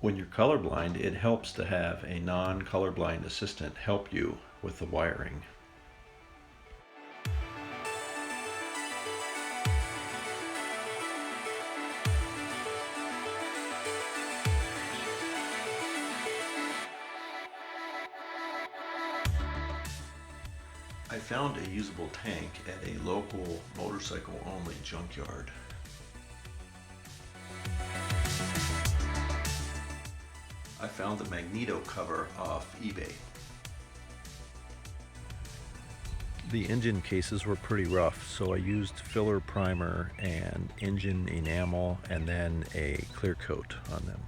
When you're colorblind, it helps to have a non-colorblind assistant help you with the wiring. I found a usable tank at a local motorcycle-only junkyard. I found the magneto cover off eBay. The engine cases were pretty rough, so I used filler primer and engine enamel and then a clear coat on them.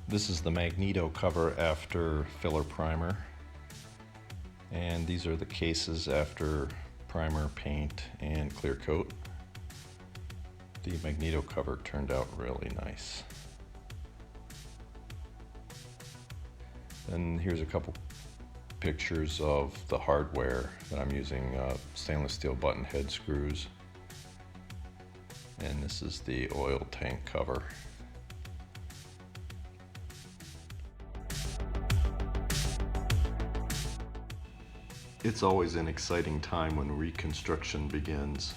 This is the magneto cover after filler primer, and these are the cases after primer, paint, and clear coat. The magneto cover turned out really nice. And here's a couple pictures of the hardware that I'm using, stainless steel button head screws, and this is the oil tank cover. It's always an exciting time when reconstruction begins.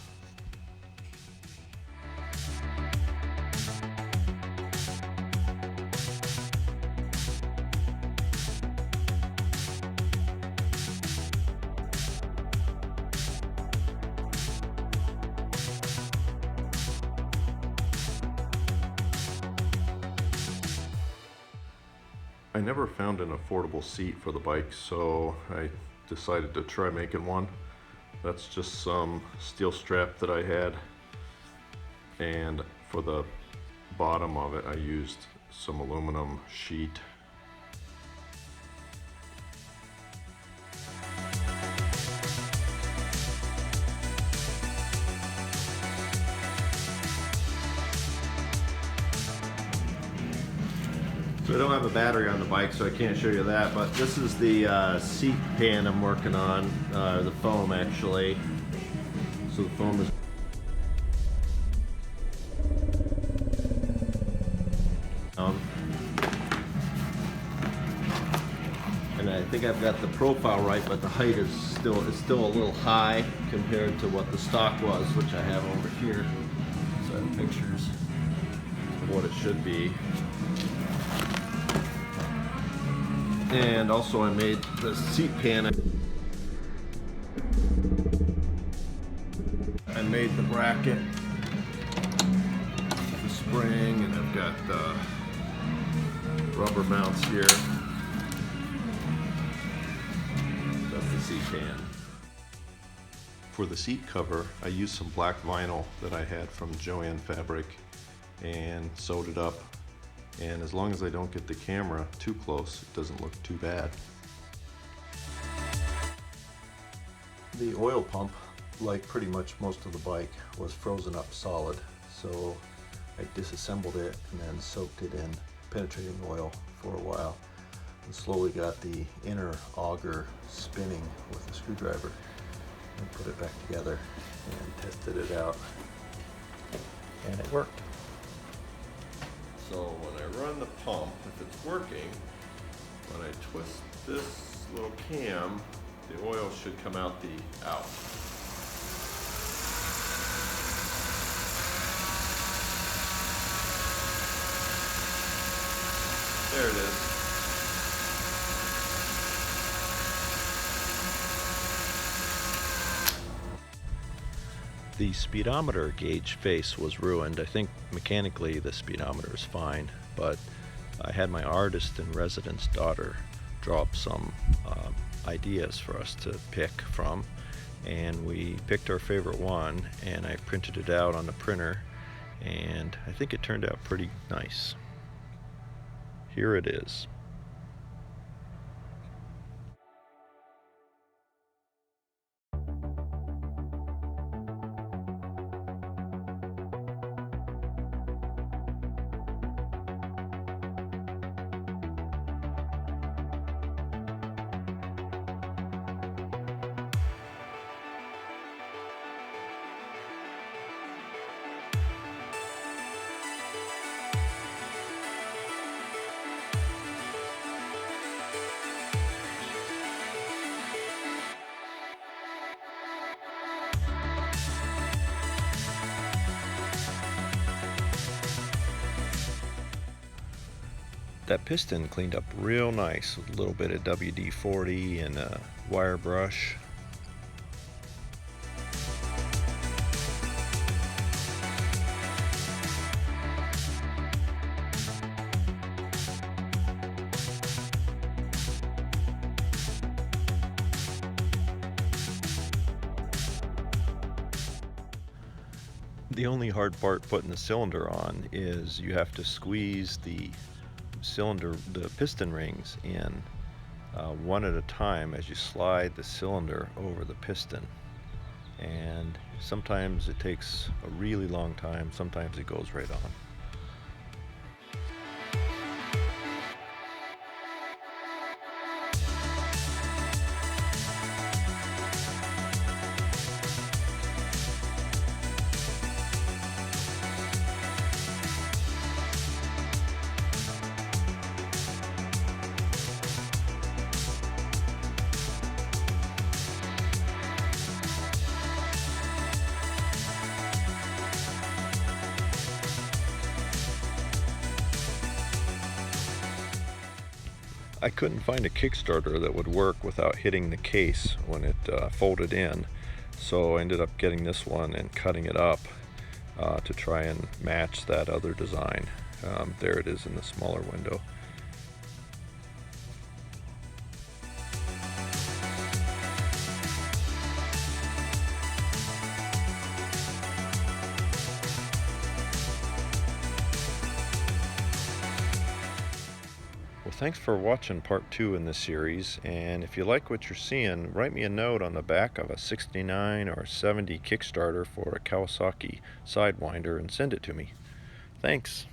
I never found an affordable seat for the bike, so I decided to try making one. That's just some steel strap that I had, and for the bottom of it I used some aluminum sheet. So I don't have a battery on the bike, so I can't show you that, but this is the seat pan I'm working on, the foam actually. So the foam is and I think I've got the profile right, but the height is still a little high compared to what the stock was, which I have over here. So I have pictures of what it should be. And also I made the seat pan. I made the bracket, the spring, and I've got the rubber mounts here. That's the seat pan. For the seat cover, I used some black vinyl that I had from Joann Fabric and sewed it up. And as long as I don't get the camera too close, it doesn't look too bad. The oil pump, like pretty much most of the bike, was frozen up solid. So I disassembled it and then soaked it in penetrating oil for a while. And slowly got the inner auger spinning with a screwdriver and put it back together and tested it out. And it worked. So when I run the pump, if it's working, when I twist this little cam, the oil should come out the out. There it is. The speedometer gauge face was ruined. I think mechanically the speedometer is fine, but I had my artist in residence daughter draw up some ideas for us to pick from, and we picked our favorite one, and I printed it out on the printer, and I think it turned out pretty nice. Here it is. that piston cleaned up real nice with a little bit of WD-40 and a wire brush. The only hard part putting the cylinder on is you have to squeeze the piston rings in one at a time as you slide the cylinder over the piston. And sometimes it takes a really long time, sometimes it goes right on. I couldn't find a Kickstarter that would work without hitting the case when it folded in, so I ended up getting this one and cutting it up to try and match that other design. There it is in the smaller window. Well, thanks for watching part 2 in this series, and if you like what you're seeing, write me a note on the back of a 69 or 70 Kickstarter for a Kawasaki Sidewinder and send it to me. Thanks.